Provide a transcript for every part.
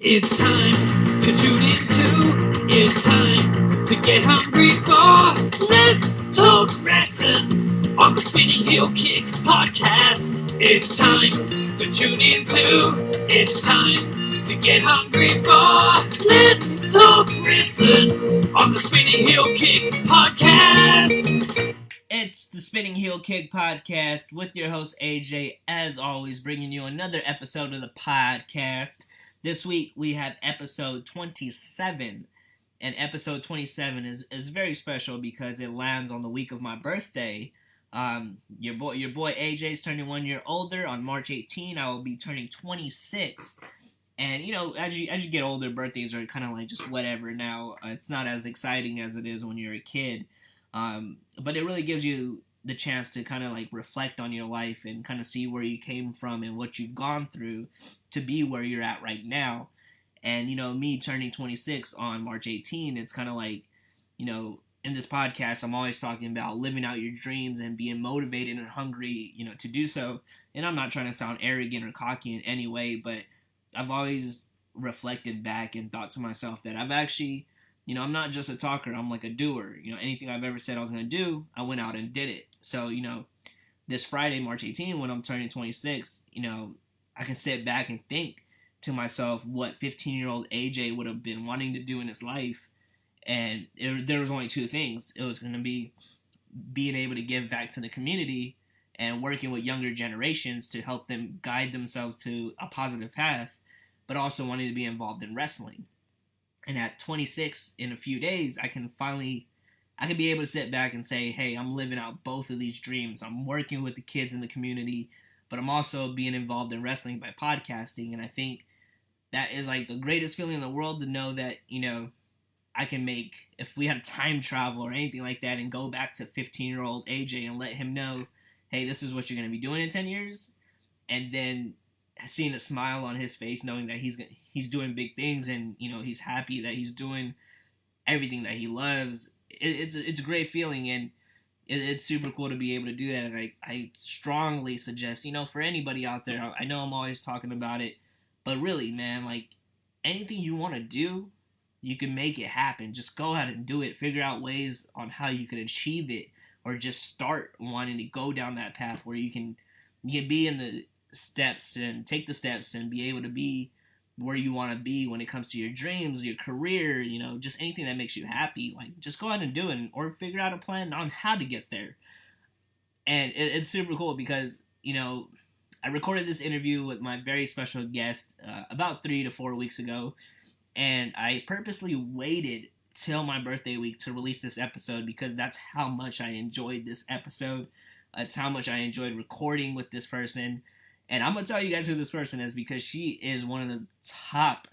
It's time to tune into. It's time to get hungry for. Let's talk wrestling on the Spinning Heel Kick podcast. It's time to tune into. It's time to get hungry for. Let's talk wrestling on the Spinning Heel Kick podcast. It's the Spinning Heel Kick podcast with your host AJ, as always, bringing you another episode of the podcast. This week we have episode 27, and episode 27 is very special because it lands on the week of my birthday. Your boy AJ is turning 1 year older on March 18. I will be turning 26. And you know, as you get older, birthdays are kind of like just whatever now. It's not as exciting as it is when you're a kid. But it really gives you the chance to kind of like reflect on your life and kind of see where you came from and what you've gone through to be where you're at right now. And, you know, me turning 26 on March 18, it's kind of like, you know, in this podcast, I'm always talking about living out your dreams and being motivated and hungry, you know, to do so. And I'm not trying to sound arrogant or cocky in any way, but I've always reflected back and thought to myself that I've actually, you know, I'm not just a talker, I'm like a doer. You know, anything I've ever said I was going to do, I went out and did it. So, you know, this Friday, March 18, when I'm turning 26, you know, I can sit back and think to myself what 15-year-old AJ would have been wanting to do in his life. And there was only two things. It was going to be being able to give back to the community and working with younger generations to help them guide themselves to a positive path, but also wanting to be involved in wrestling. And at 26, in a few days, I can be able to sit back and say, hey, I'm living out both of these dreams. I'm working with the kids in the community, but I'm also being involved in wrestling by podcasting. And I think that is like the greatest feeling in the world, to know that, you know, I can make, if we had time travel or anything like that, and go back to 15-year-old AJ and let him know, hey, this is what you're going to be doing in 10 years. And then seeing a smile on his face, knowing that he's doing big things, and you know, he's happy that he's doing everything that he loves. It's a great feeling, and it's super cool to be able to do that. And I strongly suggest, you know, for anybody out there, I know I'm always talking about it, but really, man, like, anything you want to do, you can make it happen. Just go out and do it. Figure out ways on how you can achieve it, or just start wanting to go down that path where you can be in the steps and take the steps and be able to be where you want to be when it comes to your dreams, your career, you know, just anything that makes you happy. Like, just go out and do it, or figure out a plan on how to get there. And it's super cool because, you know, I recorded this interview with my very special guest about 3 to 4 weeks ago, and I purposely waited till my birthday week to release this episode because that's how much I enjoyed this episode. It's how much I enjoyed recording with this person. And I'm going to tell you guys who this person is, because she is one of the top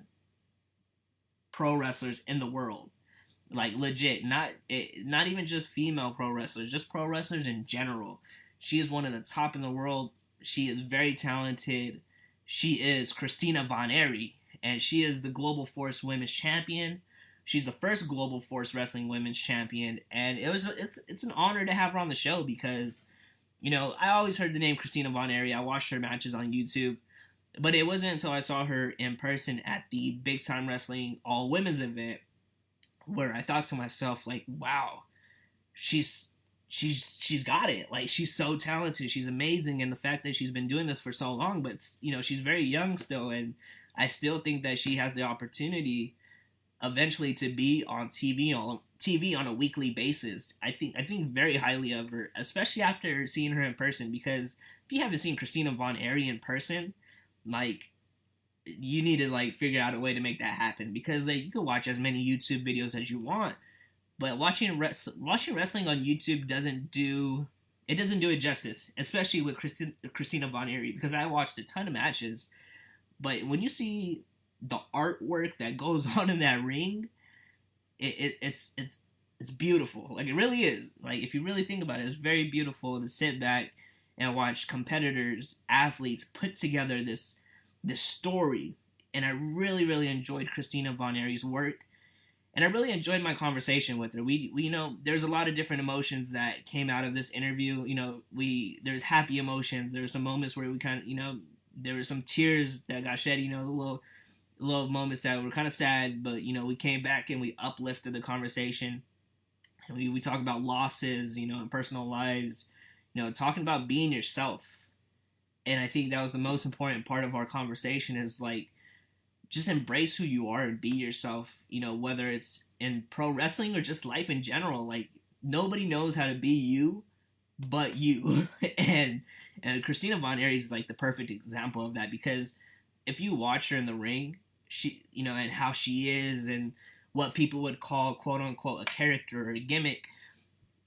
pro wrestlers in the world. Like, legit. Not even just female pro wrestlers, just pro wrestlers in general. She is one of the top in the world. She is very talented. She is Christina Von Eerie, and she is the Global Force Women's Champion. She's the first Global Force Wrestling Women's Champion, and it's an honor to have her on the show because, you know, I always heard the name Christina Von Eerie. I watched her matches on YouTube, but it wasn't until I saw her in person at the Big Time Wrestling All Women's event where I thought to myself, like, wow, she's got it. Like, she's so talented. She's amazing. And the fact that she's been doing this for so long, but, you know, she's very young still. And I still think that she has the opportunity eventually to be on TV on a weekly basis. I think very highly of her, especially after seeing her in person, because if you haven't seen Christina Von Eerie in person, like, you need to like figure out a way to make that happen, because like, you can watch as many YouTube videos as you want, but watching wrestling on YouTube doesn't do it justice, especially with Christina Von Eerie, because I watched a ton of matches, but when you see the artwork that goes on in that ring, it's beautiful. Like, it really is. Like, if you really think about it, it's very beautiful to sit back and watch competitors, athletes put together this story. And I really, really enjoyed Christina Von Eerie's work. And I really enjoyed my conversation with her. We you know, there's a lot of different emotions that came out of this interview. You know, there's happy emotions. There's some moments where we kind of, you know, there were some tears that got shed, you know, a little little moments that were kind of sad, but we came back and we uplifted the conversation, and we talk about losses, in personal lives, talking about being yourself. And I think that was the most important part of our conversation is like just embrace who you are and be yourself, whether it's in pro wrestling or just life in general. Like nobody knows how to be you but you. and Christina Von Eerie is like the perfect example of that, because if you watch her in the ring, she and how she is and what people would call quote unquote a character or a gimmick,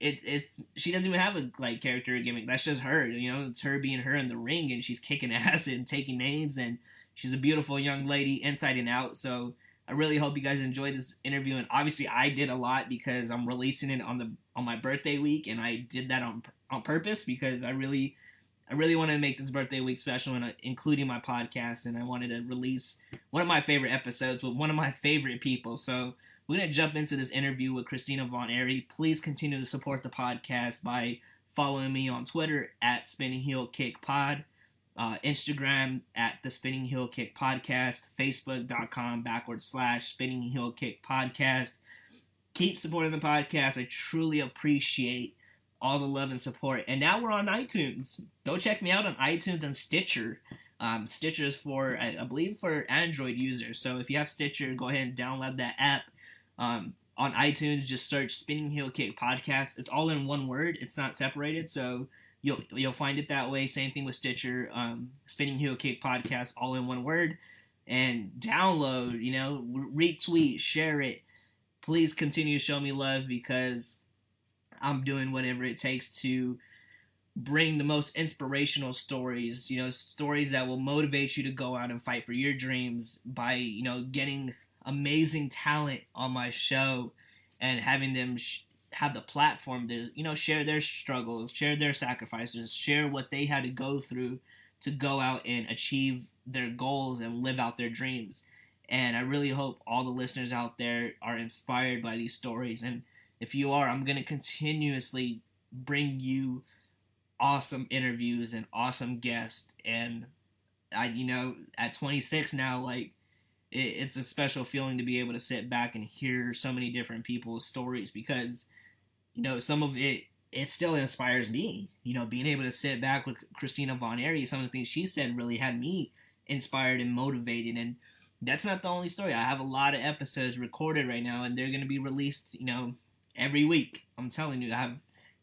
it's she doesn't even have a like character or gimmick. That's just her. It's her being her in the ring, and she's kicking ass and taking names, and she's a beautiful young lady inside and out. So I really hope you guys enjoyed this interview, and obviously I did a lot because I'm releasing it on my birthday week, and I did that on purpose because I really wanted to make this birthday week special, and including my podcast, and I wanted to release one of my favorite episodes with one of my favorite people. So we're going to jump into this interview with Christina Von Eerie. Please continue to support the podcast by following me on Twitter at Spinning Heel Kick Pod, Instagram at the Spinning Heel Kick Podcast, Facebook.com/Spinning Heel Kick Podcast. Keep supporting the podcast. I truly appreciate all the love and support. And now we're on iTunes. Go check me out on iTunes and Stitcher. Stitcher is for, I believe, for Android users. So if you have Stitcher, go ahead and download that app. On iTunes, just search Spinning Heel Kick Podcast. It's all in one word. It's not separated, so you'll find it that way. Same thing with Stitcher. Spinning Heel Kick Podcast, all in one word. And download, retweet, share it. Please continue to show me love, because I'm doing whatever it takes to bring the most inspirational stories, stories that will motivate you to go out and fight for your dreams by, getting amazing talent on my show and having them have the platform to, share their struggles, share their sacrifices, share what they had to go through to go out and achieve their goals and live out their dreams. And I really hope all the listeners out there are inspired by these stories. And if you are, I'm going to continuously bring you awesome interviews and awesome guests. And at 26 now, like, it's a special feeling to be able to sit back and hear so many different people's stories, because some of it still inspires me. Being able to sit back with Christina Von Eerie, some of the things she said really had me inspired and motivated. And that's not the only story. I have a lot of episodes recorded right now, and they're going to be released every week. I'm telling you, I have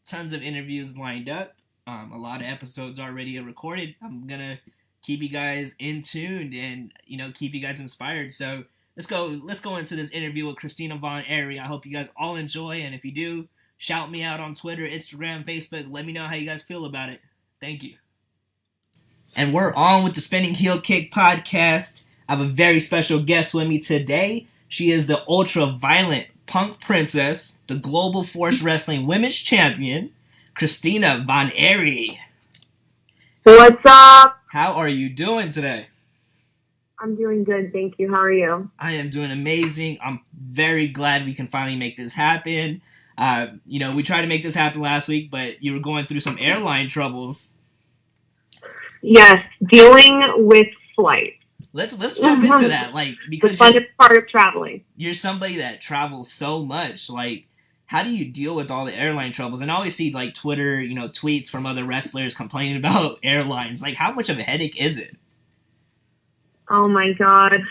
tons of interviews lined up. A lot of episodes already recorded. I'm gonna keep you guys in tune and keep you guys inspired. So let's go into this interview with Christina Von Eerie. I hope you guys all enjoy, and if you do, shout me out on Twitter, Instagram, Facebook. Let me know how you guys feel about it. Thank you. And we're on with the Spinning Heel Kick Podcast. I have a very special guest with me today. She is the ultra-violent punk princess, the Global Force Wrestling Women's Champion, Christina Von Eerie. What's up? How are you doing today? I'm doing good, thank you. How are you? I am doing amazing. I'm very glad we can finally make this happen. We tried to make this happen last week, but you were going through some airline troubles. Yes, dealing with flight. Let's jump into that, because the funnest part of traveling. You're somebody that travels so much. How do you deal with all the airline troubles? And I always see Twitter, tweets from other wrestlers complaining about airlines. How much of a headache is it? Oh my god,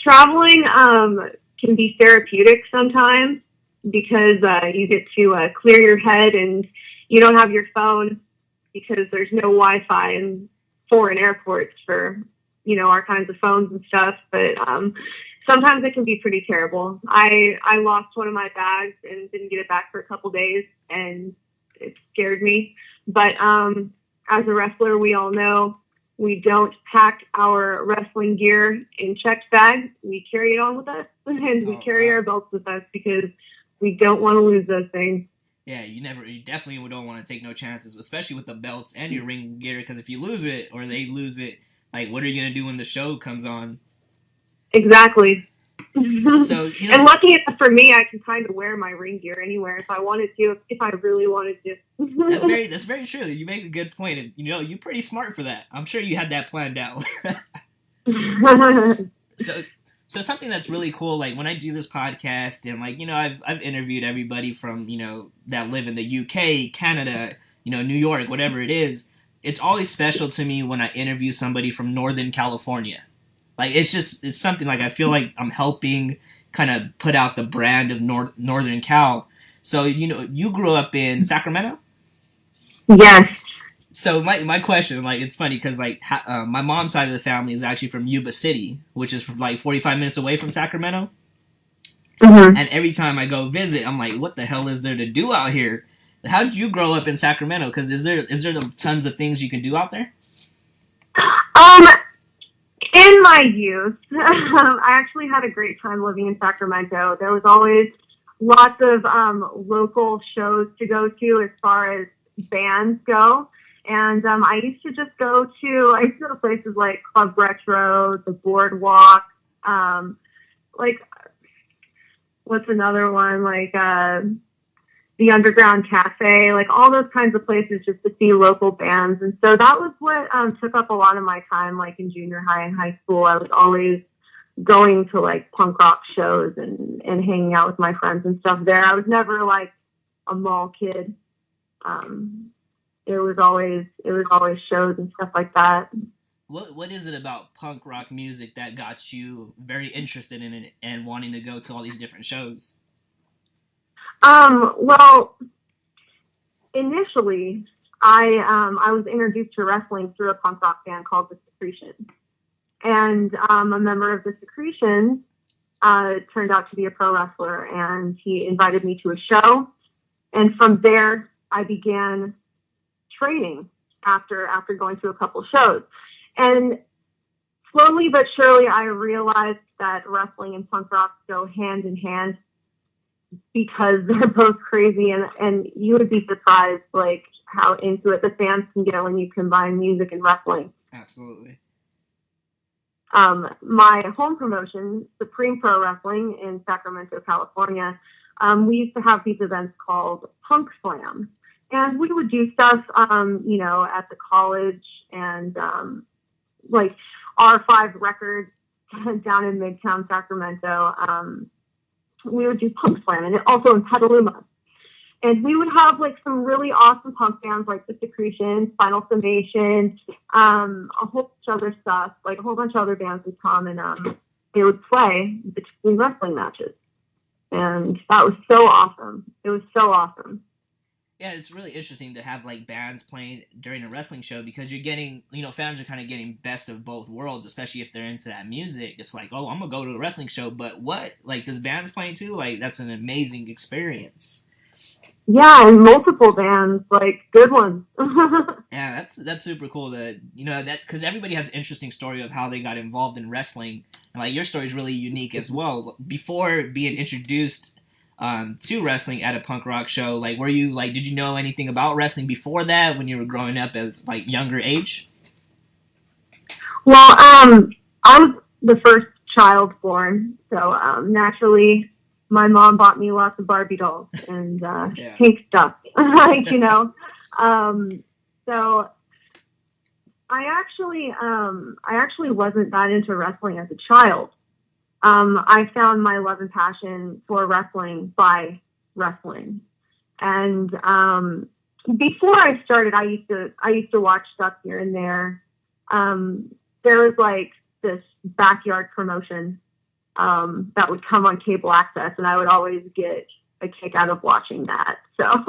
traveling can be therapeutic sometimes, because you get to clear your head, and you don't have your phone because there's no Wi-Fi in foreign airports for our kinds of phones and stuff. But sometimes it can be pretty terrible. I lost one of my bags and didn't get it back for a couple days, and it scared me. But as a wrestler, we all know we don't pack our wrestling gear in checked bags. We carry it on with us, and we carry our belts with us, because we don't want to lose those things. Yeah, you definitely don't want to take no chances, especially with the belts and your ring gear, because if you lose it or they lose it, what are you going to do when the show comes on? Exactly. So, and lucky for me, I can kind of wear my ring gear anywhere if I wanted to, if I really wanted to. That's very true. You make a good point, and you're pretty smart for that. I'm sure you had that planned out. So so something that's really cool, like when I do this podcast and like, I've interviewed everybody from, that live in the UK, Canada, New York, whatever it is. It's always special to me when I interview somebody from Northern California. Like it's something like I feel like I'm helping kind of put out the brand of Northern Cal. So, you grew up in Sacramento? Yes. So my question, like, it's funny because like my mom's side of the family is actually from Yuba City, which is like 45 minutes away from Sacramento. Mm-hmm. And every time I go visit, I'm like, what the hell is there to do out here? How did you grow up in Sacramento? Because is there tons of things you can do out there? Um, in my youth, I actually had a great time living in Sacramento. There was always lots of local shows to go to as far as bands go. And I used to go to places like Club Retro, the Boardwalk, like, what's another one? Like, the Underground Cafe, like all those kinds of places just to see local bands. And so that was what took up a lot of my time, like in junior high and high school. I was always going to like punk rock shows and hanging out with my friends and stuff there. I was never like a mall kid. It was always shows and stuff like that. What is it about punk rock music that got you very interested in it and wanting to go to all these different shows? Well, initially, I was introduced to wrestling through a punk rock band called The Secretion, and a member of The Secretion turned out to be a pro wrestler, and he invited me to a show, and from there I began training after going to a couple shows, and slowly but surely I realized that wrestling and punk rock go hand in hand because they're both crazy, and you would be surprised like how into it the fans can get when you combine music and wrestling. Absolutely. My home promotion, Supreme Pro Wrestling in Sacramento, California, we used to have these events called Punk Slam. And we would do stuff, at the college and like R5 Records down in Midtown Sacramento. We would do Punk Slam, and also in Petaluma. And we would have like some really awesome punk bands like The Secretion, Final Summation, a whole bunch of other stuff, like a whole bunch of other bands would come and they would play between wrestling matches. And that was so awesome. It was so awesome. Yeah, it's really interesting to have like bands playing during a wrestling show because you're getting, fans are kind of getting best of both worlds, especially if they're into that music. It's like, oh, I'm gonna go to a wrestling show, but what? Like, there's bands playing too. Like, that's an amazing experience. Yeah, and multiple bands, like good ones. Yeah, that's super cool. That because everybody has an interesting story of how they got involved in wrestling, and like your story is really unique as well. Before being introduced to wrestling at a punk rock show, like were you like did you know anything about wrestling before that when you were growing up as like younger age? Well, I was the first child born, so naturally, my mom bought me lots of Barbie dolls and Yeah. pink stuff, like. Um, so I actually wasn't that into wrestling as a child. I found my love and passion for wrestling by wrestling, and before I started, I used to watch stuff here and there. There was like this backyard promotion that would come on cable access, and I would always get a kick out of watching that. So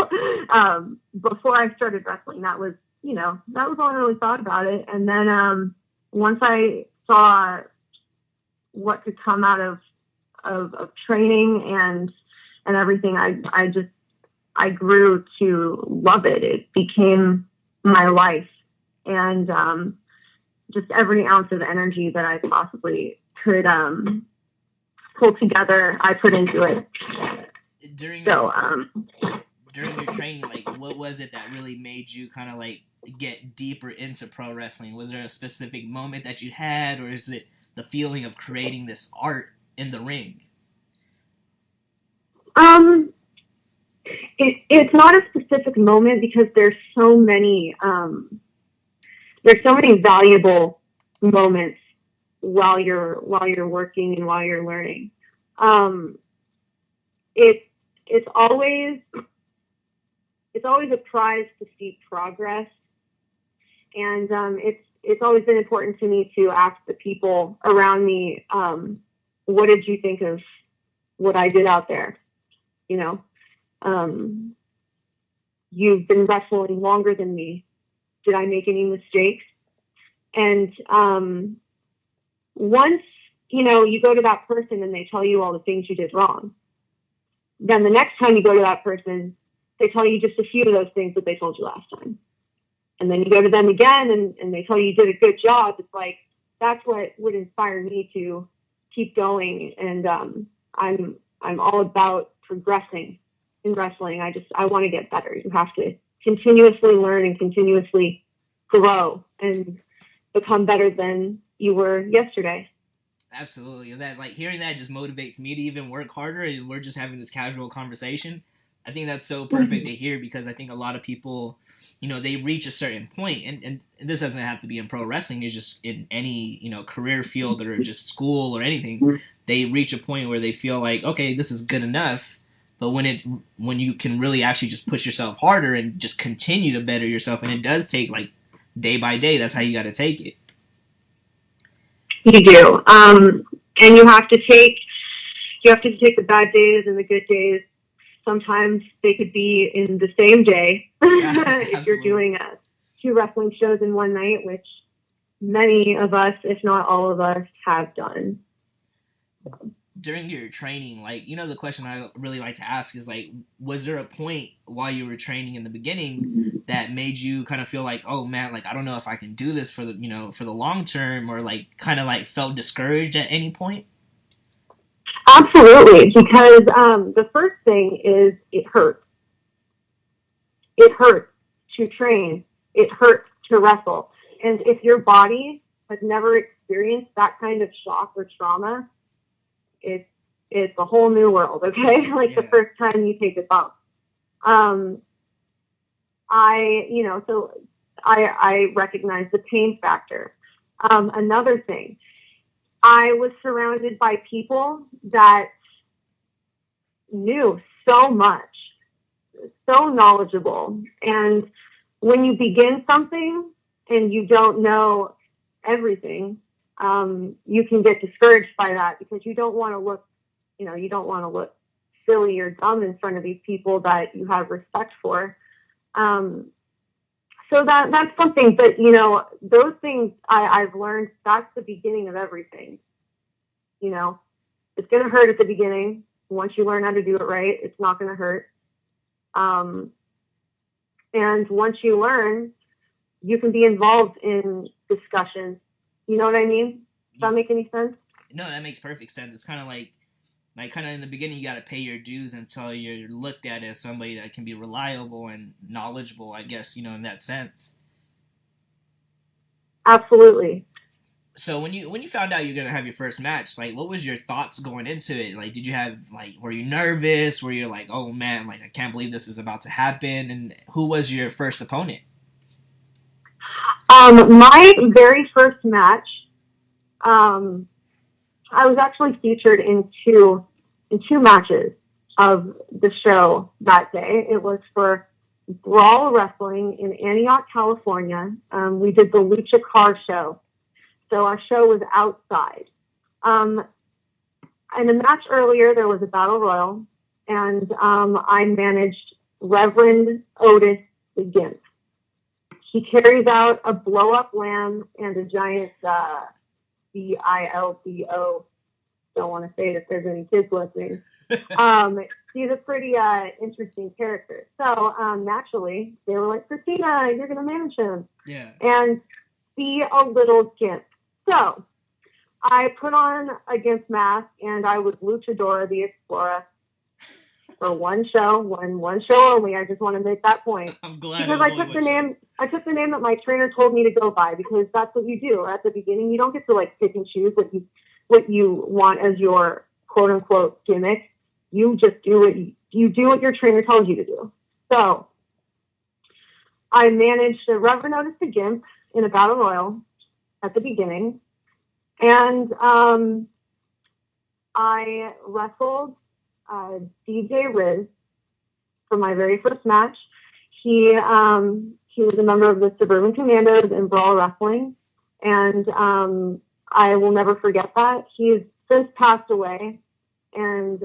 before I started wrestling, that was all I really thought about it. And then once I saw what could come out of training and everything, I grew to love it. It became my life, and just every ounce of energy that I possibly could pull together, I put into it. During So, during your training, like what was it that really made you kind of like get deeper into pro wrestling? Was there a specific moment that you had, or is it the feeling of creating this art in the ring? it's not a specific moment because there's so many valuable moments while you're working and while you're learning. It's always a prize to see progress, and it's always been important to me to ask the people around me, what did you think of what I did out there? You know, you've been wrestling longer than me. Did I make any mistakes? And once, you go to that person and they tell you all the things you did wrong, then the next time you go to that person, they tell you just a few of those things that they told you last time. And then you go to them again and they tell you did a good job. It's like, that's what would inspire me to keep going. And I'm all about progressing in wrestling. I want to get better. You have to continuously learn and continuously grow and become better than you were yesterday. Absolutely. And that, like, hearing that just motivates me to even work harder, and we're just having this casual conversation. I think that's so perfect to hear, because I think a lot of people, they reach a certain point, and this doesn't have to be in pro wrestling, it's just in any, career field or just school or anything. They reach a point where they feel like, okay, this is good enough. But when you can really actually just push yourself harder and just continue to better yourself, and it does take, like, day by day, that's how you got to take it. You do. And you have to take the bad days and the good days. Sometimes they could be in the same day. Yeah, if you're doing 2 wrestling shows in one night, which many of us, if not all of us, have done. During your training, like, the question I really like to ask is, like, was there a point while you were training in the beginning that made you kind of feel like, oh man, like, I don't know if I can do this for the long term, or like kind of like felt discouraged at any point? Absolutely, because the first thing is it hurts. It hurts to train. It hurts to wrestle. And if your body has never experienced that kind of shock or trauma, it's a whole new world, okay? Like, yeah. The first time you take a bump. I recognize the pain factor. Another thing, I was surrounded by people that knew so much, so knowledgeable. And when you begin something and you don't know everything, you can get discouraged by that, because you don't want to look silly or dumb in front of these people that you have respect for. So that's something. But, those things I've learned, that's the beginning of everything. It's going to hurt at the beginning. Once you learn how to do it right, it's not going to hurt. And once you learn, you can be involved in discussions. You know what I mean? Does that make any sense? No, that makes perfect sense. It's kind of like in the beginning, you got to pay your dues until you're looked at as somebody that can be reliable and knowledgeable, I guess, in that sense. Absolutely. So when you found out you're going to have your first match, like, what was your thoughts going into it? Like, did you have, like, were you nervous? Were you like, oh man, like, I can't believe this is about to happen? And who was your first opponent? My very first match, I was actually featured in two matches of the show that day. It was for Brawl Wrestling in Antioch, California. We did the Lucha Car Show. So our show was outside. In a match earlier, there was a battle royal, and I managed Reverend Otis the Gimp. He carries out a blow-up lamb and a giant BILBO. Don't want to say it if there's any kids listening. He's a pretty interesting character. So naturally, they were like, Christina, you're going to manage him. Yeah. And be a little gimp. So I put on a gimp mask, and I was Luchadora the Explorer for one show only. I just want to make that point. I'm glad. Because I took the name that my trainer told me to go by, because that's what you do at the beginning. You don't get to, like, pick and choose what you want as your quote unquote gimmick. You just do what your trainer tells you to do. So I managed to Reverend Otis the Gimp in a battle royal at the beginning, And I wrestled DJ Riz for my very first match. He was a member of the Suburban Commandos in Brawl Wrestling, and I will never forget that. He's since passed away, and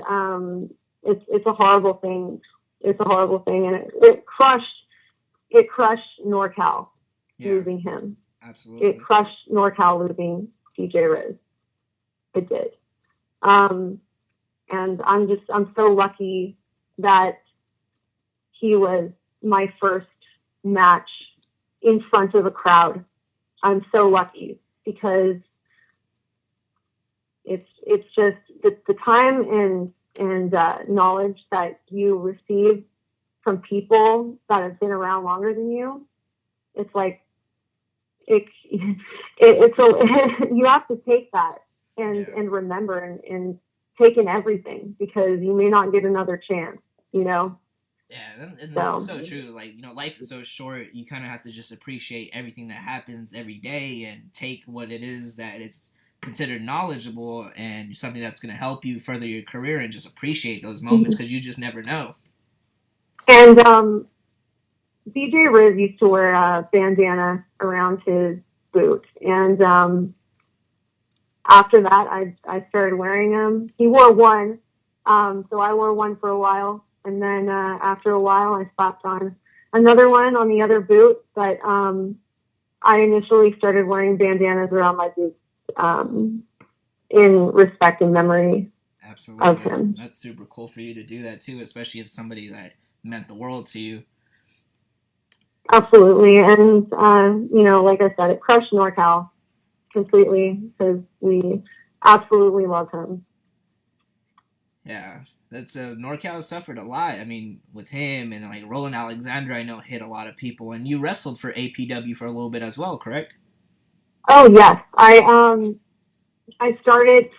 it's a horrible thing. It's a horrible thing, and it crushed NorCal losing him. Absolutely, it crushed NorCal losing DJ Riz. It did, and I'm so lucky that he was my first match in front of a crowd. I'm so lucky because it's just the time and knowledge that you receive from people that have been around longer than you. It's like it's you have to take that and remember and take in everything, because you may not get another chance, you know. Yeah, and it's so true. Like, life is so short. You kind of have to just appreciate everything that happens every day and take what it is that it's considered knowledgeable and something that's going to help you further your career, and just appreciate those moments, because you just never know. And DJ Riz used to wear a bandana around his boot, and after that, I started wearing them. He wore one, so I wore one for a while. And then after a while, I slapped on another one on the other boot. But I initially started wearing bandanas around my boots in respect and memory of him. That's super cool for you to do that, too, especially if somebody that meant the world to you. Absolutely. And, like I said, it crushed NorCal completely, because we absolutely love him. Yeah. That's NorCal suffered a lot. I mean, with him and like Roland Alexander, I know hit a lot of people. And you wrestled for APW for a little bit as well, correct? Oh yes, I started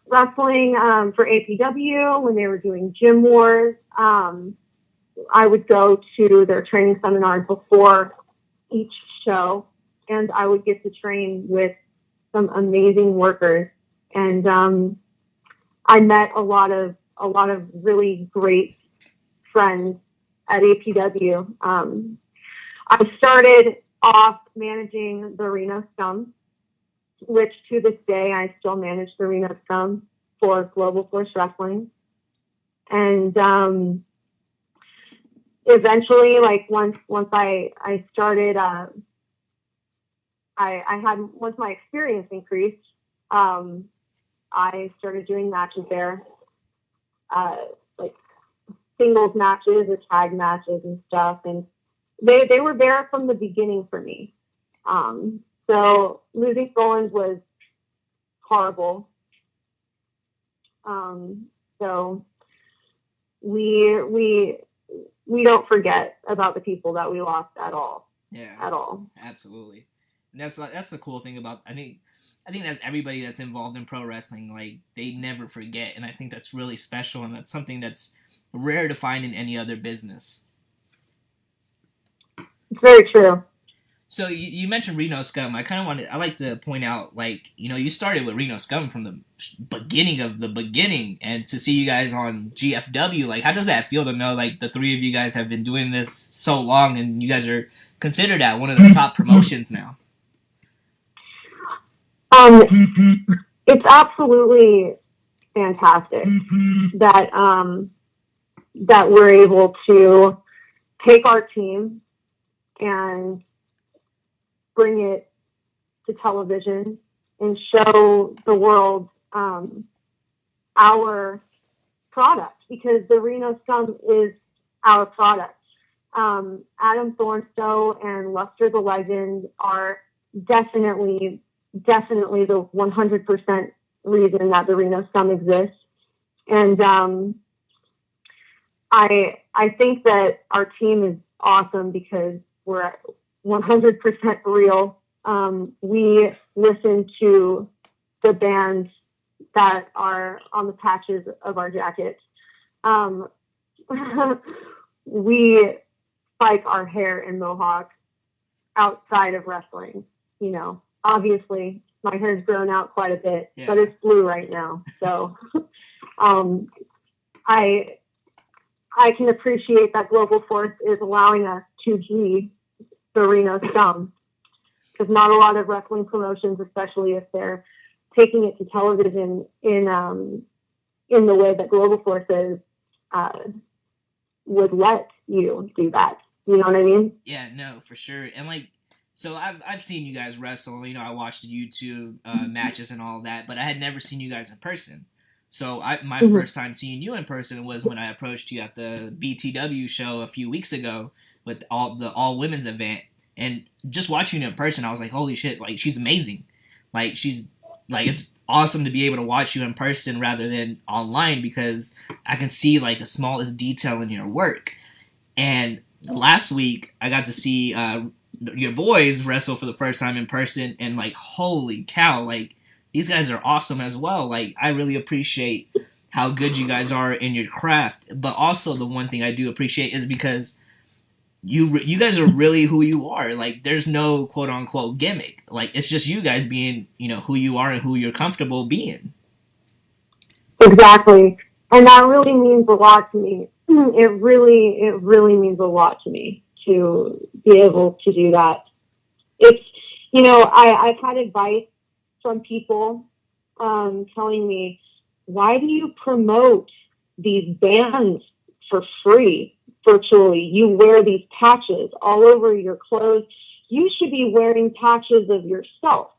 wrestling for APW when they were doing Gym Wars. I would go to their training seminars before each show, and I would get to train with some amazing workers. And I met a lot of really great friends at APW. I started off managing the Reno Scum, which to this day I still manage the Reno Scum for Global Force Wrestling. And eventually, like once I started, I had, once my experience increased, I started doing matches there, like singles matches or tag matches and stuff. And they were there from the beginning for me. So losing Roland was horrible. So we don't forget about the people that we lost at all. Yeah, at all. Absolutely. And that's the cool thing about, I think that's everybody that's involved in pro wrestling. Like, they never forget, and I think that's really special, and that's something that's rare to find in any other business. It's very true. So you mentioned Reno Scum. I like to point out, like, you started with Reno Scum from the beginning of the beginning, and to see you guys on GFW, like, how does that feel to know, like, the three of you guys have been doing this so long, and you guys are considered at one of the top promotions now? It's absolutely fantastic that that we're able to take our team and bring it to television and show the world our product, because the Reno Scum is our product. Adam Thornstowe and Lester the Legend are definitely the 100% reason that the Reno Scum exists. And I think that our team is awesome because we're 100% real. We listen to the bands that are on the patches of our jackets. We spike our hair in mohawks outside of wrestling. Obviously My hair's grown out quite a bit, Yeah. but it's blue right now. So I can appreciate that Global Force is allowing us to be the Reno Scum, because not a lot of wrestling promotions, especially if they're taking it to television in the way that Global Force is, would let you do that. You know what I mean? Yeah, no, for sure. And like, so I've seen you guys wrestle. You know, I watched the YouTube matches and all that, but I had never seen you guys in person. So my first time seeing you in person was when I approached you at the BTW show a few weeks ago with the all women's event, and just watching you in person, I was like, holy shit! Like, she's amazing. Like, she's like, it's awesome to be able to watch you in person rather than online, because I can see like the smallest detail in your work. And last week I got to see your boys wrestle for the first time in person, and like, holy cow, like, these guys are awesome as well. Like, I really appreciate how good you guys are in your craft, but also the one thing I do appreciate is because you guys are really who you are. Like, there's no quote unquote gimmick. Like, it's just you guys being, you know, who you are and who you're comfortable being. Exactly. And that really means a lot to me. It really means a lot to me to be able to do that. It's, you know, I've had advice from people telling me, why do you promote these bands for free virtually? You wear these patches all over your clothes. You should be wearing patches of yourself.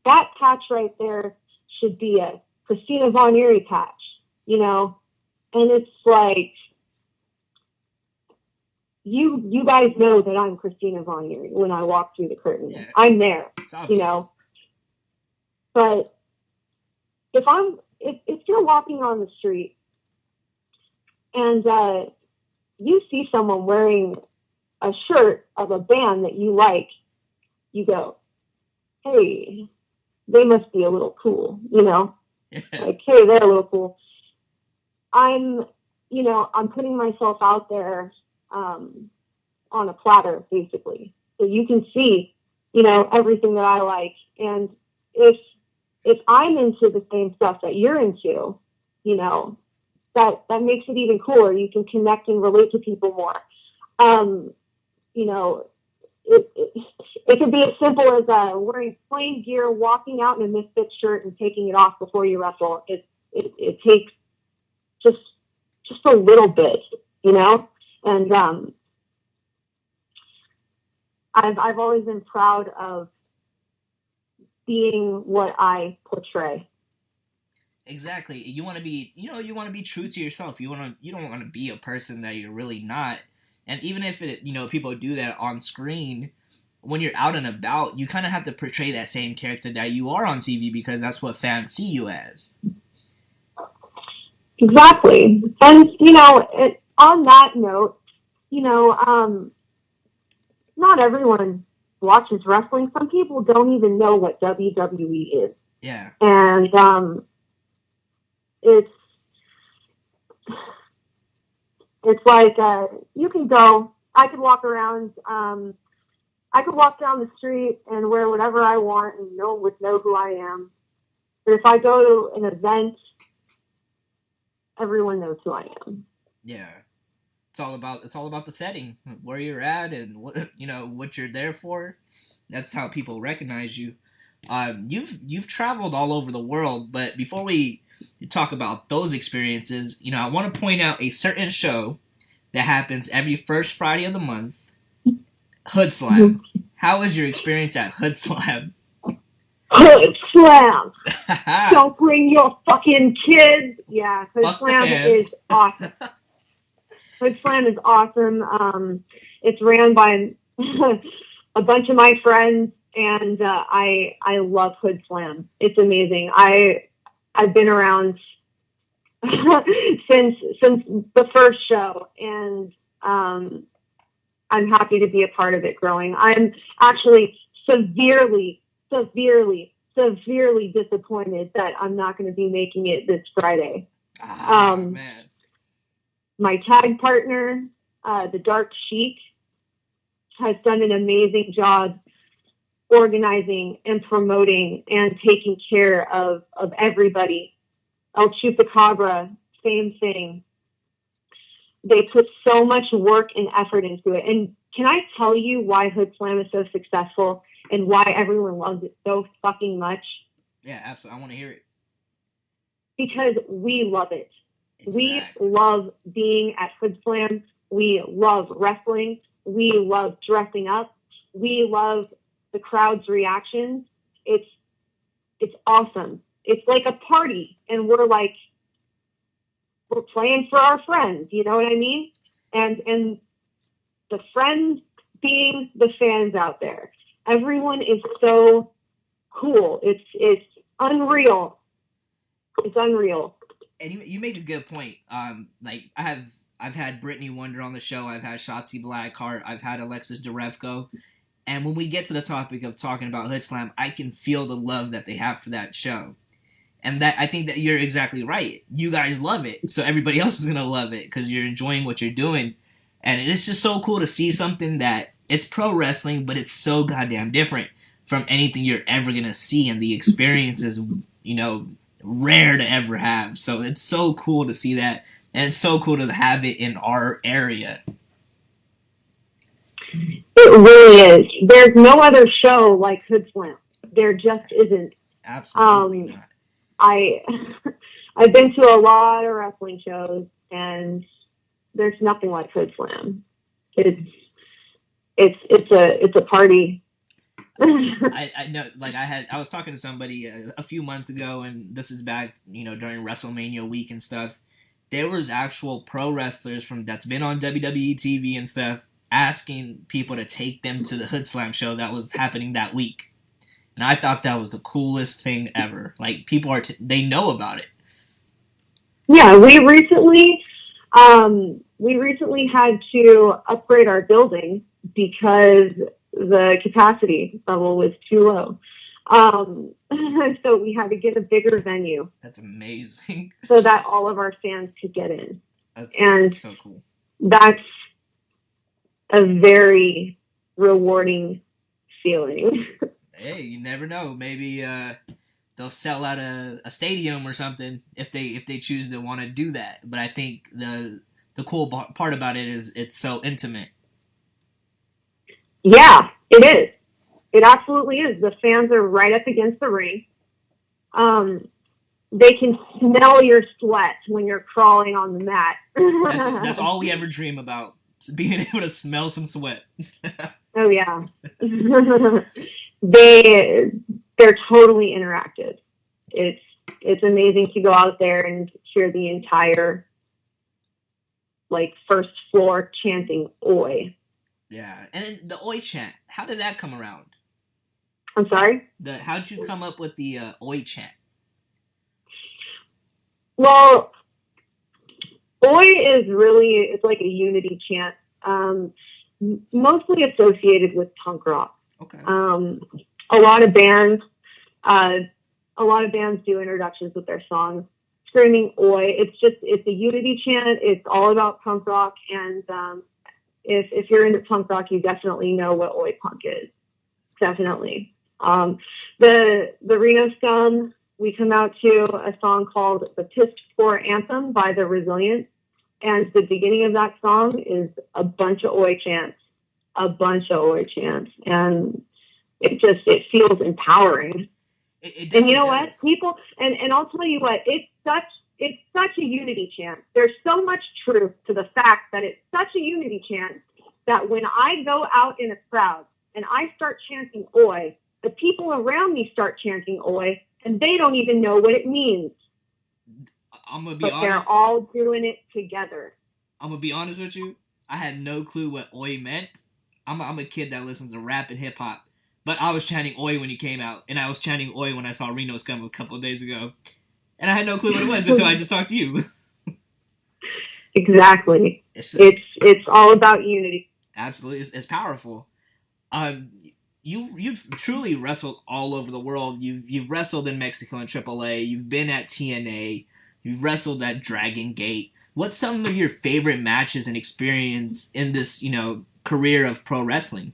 That patch right there should be a Christina Von Eerie patch, you know? And it's like, you guys know that I'm Christina Von Eerie when I walk through the curtain. Yeah, I'm there, you know? But if you're walking on the street and you see someone wearing a shirt of a band that you like, you go, hey, they must be a little cool, you know? Like, hey, they're a little cool. I'm putting myself out there on a platter, basically, so you can see, you know, everything that I like. And if I'm into the same stuff that you're into, you know, that makes it even cooler. You can connect and relate to people more. You know, it could be as simple as wearing plain gear, walking out in a misfit shirt, and taking it off before you wrestle. It takes just a little bit, you know. And I've always been proud of being what I portray. Exactly. You want to be, you know, you want to be true to yourself. You don't want to be a person that you're really not. And even if it, you know, people do that on screen, when you're out and about, you kind of have to portray that same character that you are on TV, because that's what fans see you as. Exactly. And, you know, on that note, you know, not everyone watches wrestling. Some people don't even know what WWE is. Yeah. And it's like you can go. I could walk around. I could walk down the street and wear whatever I want, and no one would know who I am. But if I go to an event, everyone knows who I am. Yeah. It's all about the setting, where you're at, and what, you know, what you're there for. That's how people recognize you. You've traveled all over the world, but before we talk about those experiences, you know, I want to point out a certain show that happens every first Friday of the month, HoodSlam. How was your experience at HoodSlam? HoodSlam! Don't bring your fucking kids! Yeah, HoodSlam is awesome. HoodSlam is awesome. It's ran by a bunch of my friends, and I love HoodSlam. It's amazing. I've been around since the first show, and I'm happy to be a part of it growing. I'm actually severely disappointed that I'm not going to be making it this Friday. Man. My tag partner, the Dark Sheik, has done an amazing job organizing and promoting and taking care of everybody. El Chupacabra, same thing. They put so much work and effort into it. And can I tell you why HoodSlam is so successful and why everyone loves it so fucking much? Yeah, absolutely. I want to hear it. Because we love it. Exactly. We love being at HoodSlam. We love wrestling. We love dressing up. We love the crowd's reactions. It's awesome. It's like a party, and we're playing for our friends. You know what I mean? And the friends being the fans out there. Everyone is so cool. It's unreal. It's unreal. And you make a good point. Like I've had Brittany Wonder on the show. I've had Shotzi Blackheart. I've had Alexis Derevko. And when we get to the topic of talking about HoodSlam, I can feel the love that they have for that show. And that I think that you're exactly right. You guys love it, so everybody else is gonna love it because you're enjoying what you're doing. And it's just so cool to see something that it's pro wrestling, but it's so goddamn different from anything you're ever gonna see, and the experience is, rare to ever have. So it's so cool to see that, and it's so cool to have it in our area. It really is. There's no other show like HoodSlam. There just isn't. Absolutely not. I've been to a lot of wrestling shows, and there's nothing like HoodSlam. It's a party. I know, like I was talking to somebody a few months ago, and this is back, during WrestleMania week and stuff. There was actual pro wrestlers that's been on WWE TV and stuff asking people to take them to the HoodSlam show that was happening that week. And I thought that was the coolest thing ever. Like, people they know about it. Yeah, we recently had to upgrade our building because the capacity level was too low. So we had to get a bigger venue. That's amazing. So that all of our fans could get in. That's so cool. That's a very rewarding feeling. Hey, you never know. Maybe they'll sell out a stadium or something if they choose to want to do that. But I think the cool part about it is it's so intimate. Yeah, it is. It absolutely is. The fans are right up against the ring. They can smell your sweat when you're crawling on the mat. That's all we ever dream about, being able to smell some sweat. Oh yeah. They're totally interactive. It's amazing to go out there and hear the entire first floor chanting "Oi." Yeah, and the Oi chant. How did that come around? I'm sorry? How'd you come up with the Oi chant? Well, Oi is it's like a unity chant, mostly associated with punk rock. Okay. A lot of bands do introductions with their songs screaming "Oi." It's a unity chant. It's all about punk rock, and if you're into punk rock, you definitely know what Oi punk is. Definitely. The Reno Scum, we come out to a song called "The Pissed Poor Anthem" by The Resilient, and the beginning of that song is a bunch of Oi chants, and it feels empowering. It and you know does. what, people, and I'll tell you what, it's such a unity chant. There's so much truth to the fact that it's such a unity chant that when I go out in a crowd and I start chanting "Oi," the people around me start chanting "Oi," and they don't even know what it means. I'm gonna be honest. They're all doing it together. I'm gonna be honest with you. I had no clue what "Oi" meant. I'm a kid that listens to rap and hip hop, but I was chanting "Oi" when he came out, and I was chanting "Oi" when I saw Reno Scum a couple of days ago, and I had no clue what it was until I just talked to you. Exactly. It's all about unity. Absolutely, it's powerful. You've truly wrestled all over the world. You've wrestled in Mexico in AAA. You've been at TNA. You've wrestled at Dragon Gate. What's some of your favorite matches and experience in this, career of pro wrestling?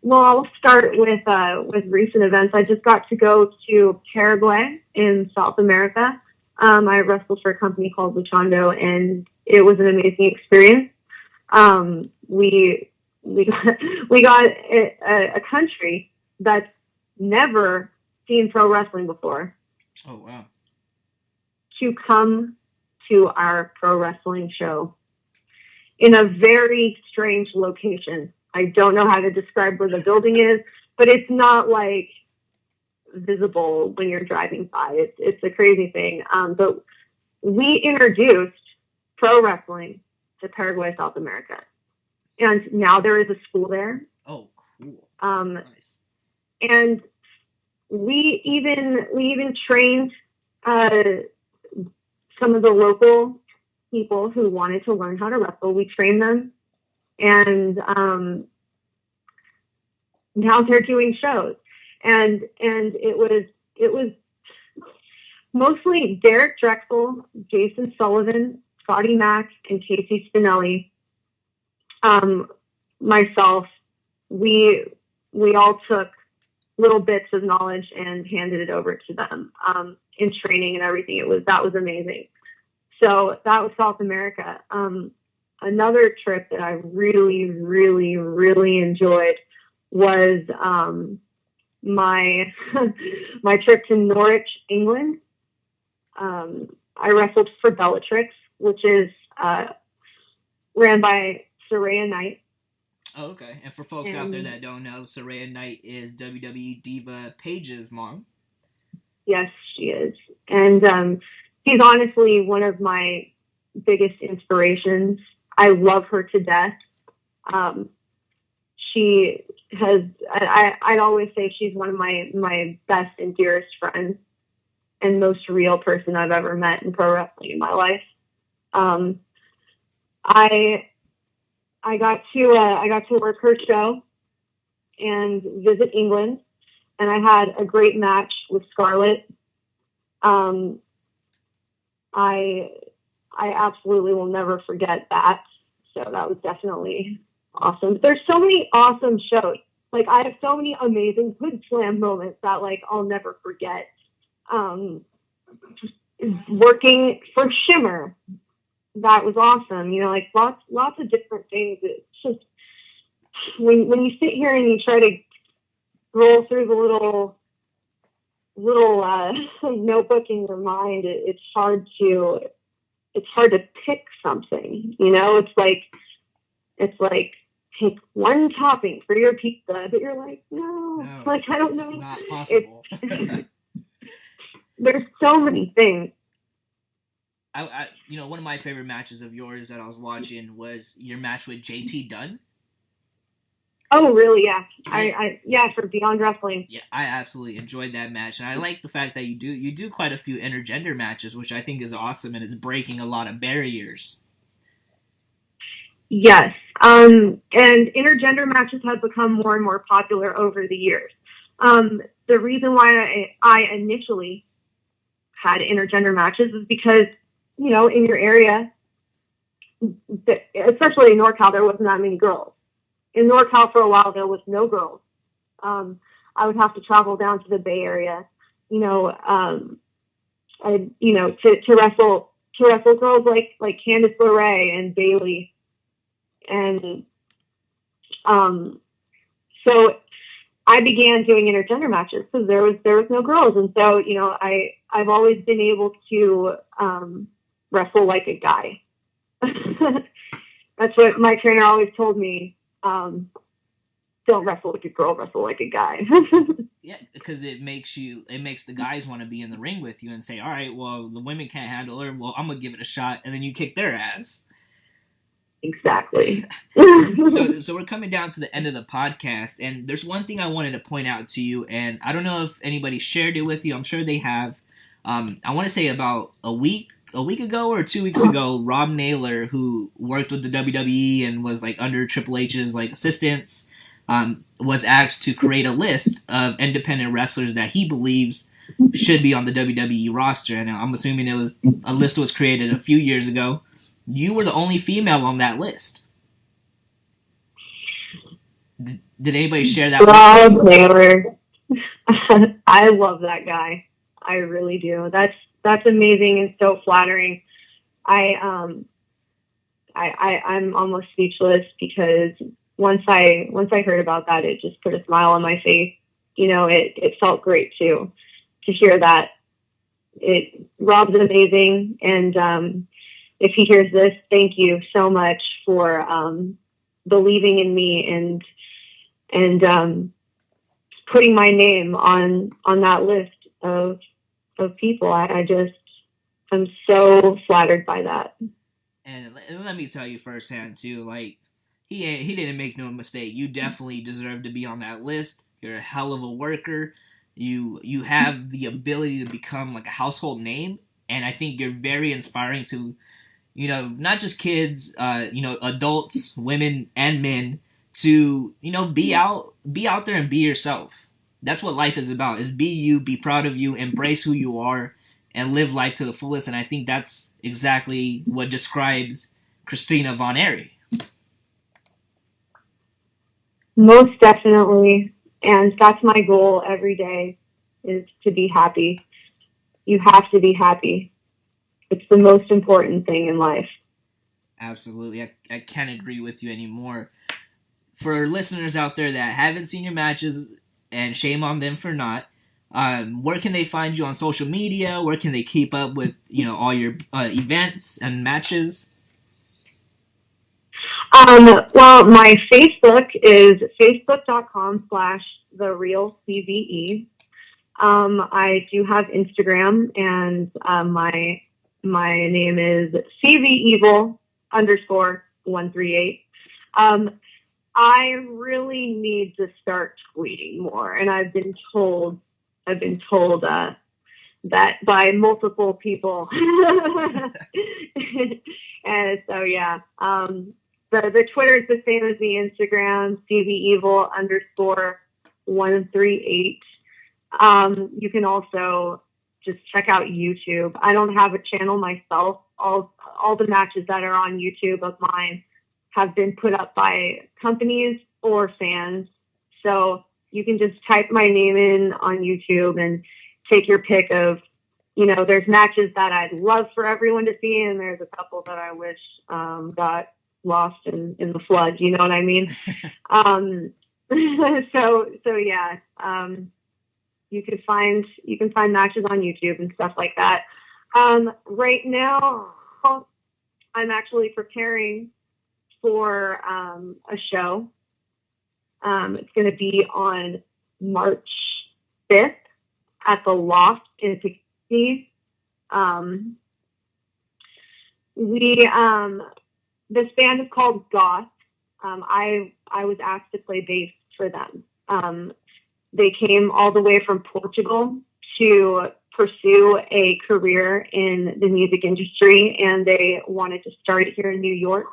Well, I'll start with recent events. I just got to go to Paraguay in South America. I wrestled for a company called Luchando, and it was an amazing experience. We we got, we got a country that's never seen pro wrestling before. Oh wow! To come to our pro wrestling show in a very strange location. I don't know how to describe where the building is, but it's not like visible when you're driving by. It's a crazy thing. But we introduced pro wrestling to Paraguay, South America. And now there is a school there. Oh, cool. Nice. And we even trained some of the local people who wanted to learn how to wrestle. We trained them, and now they're doing shows. And it was mostly Derek Drexel, Jason Sullivan, Scotty Mack, and Casey Spinelli. Myself, we all took little bits of knowledge and handed it over to them in training and everything. That was amazing. So that was South America. Another trip that I really, really, really enjoyed was my my trip to Norwich, England. I wrestled for Bellatrix, which is ran by Saraya Knight. Oh, okay. And for folks out there that don't know, Saraya Knight is WWE Diva Paige's mom. Yes, she is. And she's honestly one of my biggest inspirations. I love her to death. She has, I'd always say she's one of my best and dearest friends and most real person I've ever met in pro wrestling in my life. I got to work her show and visit England, and I had a great match with Scarlett. I absolutely will never forget that. So that was definitely awesome. There's so many awesome shows. Like, I have so many amazing HoodSlam moments that, like, I'll never forget. Working for Shimmer, that was awesome. You know, like lots of different things. It's just when you sit here and you try to roll through the little notebook in your mind, it's hard to pick something. You know, it's like take one topping for your pizza, but you're like, no, like I don't know. It's not possible. There's so many things. I one of my favorite matches of yours that I was watching was your match with JT Dunn. Oh, really? Yeah. I for Beyond Wrestling. Yeah, I absolutely enjoyed that match, and I like the fact that you do quite a few intergender matches, which I think is awesome, and it's breaking a lot of barriers. Yes, and intergender matches have become more and more popular over the years. The reason why I initially had intergender matches is because, you know, in your area, especially in NorCal, there wasn't that many girls. In NorCal for a while, there was no girls. I would have to travel down to the Bay Area, to wrestle girls like Candice LeRae and Bailey, and so I began doing intergender matches because there was no girls, and so I've always been able to wrestle like a guy. That's what my trainer always told me. Don't wrestle like a girl, wrestle like a guy. Yeah, because it makes the guys want to be in the ring with you and say, all right, well, the women can't handle her, well, I'm going to give it a shot, and then you kick their ass. Exactly. So we're coming down to the end of the podcast, and there's one thing I wanted to point out to you, and I don't know if anybody shared it with you. I'm sure they have. I want to say about a week ago or 2 weeks ago, Rob Naylor, who worked with the WWE and was like under Triple H's like assistants, was asked to create a list of independent wrestlers that he believes should be on the WWE roster. And I'm assuming it was a list was created a few years ago. You were the only female on that list. Did anybody share that Rob Taylor. I love that guy. I really do. That's amazing and so flattering. I'm almost speechless because once I heard about that, it just put a smile on my face. It felt great to hear that. Rob's amazing, and if he hears this, thank you so much for believing in me and putting my name on that list of people. I'm so flattered by that. And let me tell you firsthand too, like he didn't make no mistake. You definitely deserve to be on that list. You're a hell of a worker. You have the ability to become like a household name, and I think you're very inspiring to not just kids, adults, women, and men to be out there and be yourself. That's what life is about. Is be you, be proud of you, embrace who you are, and live life to the fullest. And I think that's exactly what describes Christina Von Eerie. Most definitely. And that's my goal every day, is to be happy. You have to be happy. It's the most important thing in life. Absolutely. I can't agree with you anymore. For listeners out there that haven't seen your matches, and shame on them for not, where can they find you on social media? Where can they keep up with all your events and matches? Well, my Facebook is facebook.com/therealcve. I do have Instagram, and my name is cvevil_138. I really need to start tweeting more, and I've been told that by multiple people. And so, yeah, the Twitter is the same as the Instagram, cvevil_138. You can also just check out YouTube. I don't have a channel myself. All the matches that are on YouTube of mine have been put up by companies or fans. So you can just type my name in on YouTube and take your pick of, there's matches that I'd love for everyone to see, and there's a couple that I wish got lost in the flood. You know what I mean? So yeah. You can find matches on YouTube and stuff like that. Right now, I'm actually preparing for a show. It's going to be on March 5th at the Loft in Poughkeepsie. This band is called Goth. I was asked to play bass for them. They came all the way from Portugal to pursue a career in the music industry, and they wanted to start it here in New York.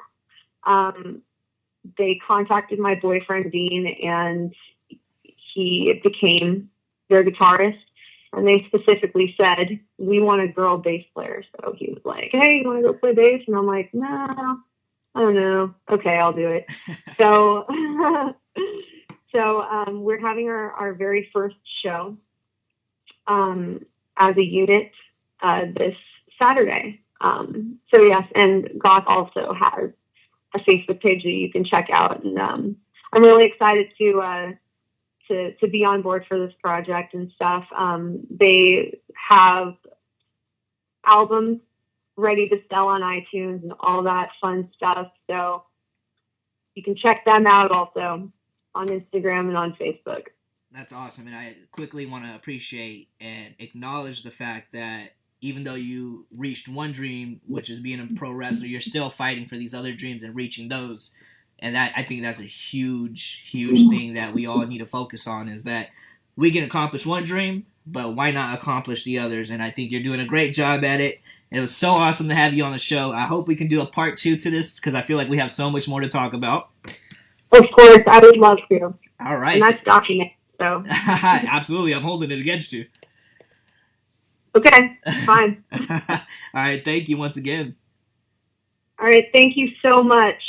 They contacted my boyfriend, Dean, and he became their guitarist. And they specifically said, we want a girl bass player. So he was like, hey, you want to go play bass? And I'm like, no, I don't know. Okay, I'll do it. So we're having our very first show as a unit this Saturday. So yes, and Goth also has a Facebook page that you can check out, and I'm really excited to be on board for this project and stuff. They have albums ready to sell on iTunes and all that fun stuff, so you can check them out also on Instagram and on Facebook. That's awesome, and I quickly want to appreciate and acknowledge the fact that even though you reached one dream, which is being a pro wrestler, you're still fighting for these other dreams and reaching those. And I think that's a huge, huge thing that we all need to focus on, is that we can accomplish one dream, but why not accomplish the others? And I think you're doing a great job at it. It was so awesome to have you on the show. I hope we can do a part 2 to this, because I feel like we have so much more to talk about. Of course, I would love to. All right. And that's documented, so. Absolutely, I'm holding it against you. Okay, fine. All right, thank you once again. All right, thank you so much.